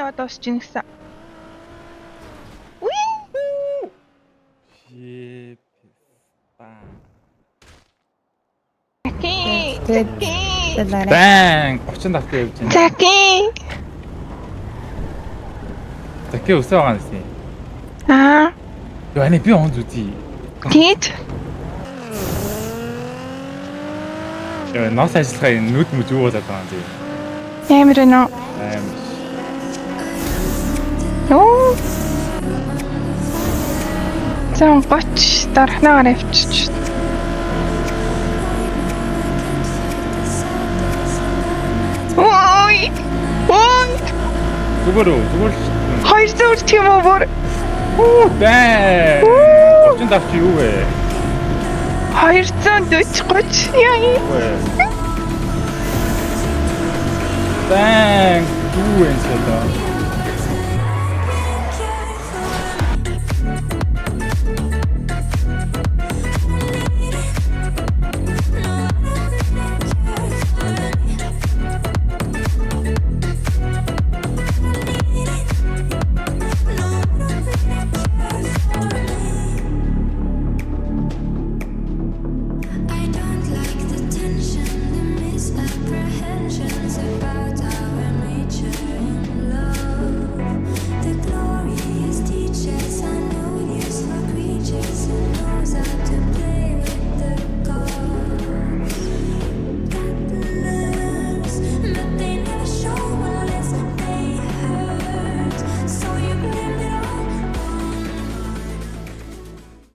яваад дуусч ийн гэсэн. Уи! Shit. Бang 30 давтаа явж байна. Заки. Заки өсөө байгаа юм. Аа. Яа би он зүти. Тийт. Яа нас ажиллахаа нүд мүж юу болоод байгаа юм бэ? Ямар нэ? Нөө. Зам гоч дарахнаар авчиж. Ой! Ой! Зүгээр. 200 тийм үү бүр. Баа. 30 давч юу вэ? 240 яа. Баа. Юу вэ?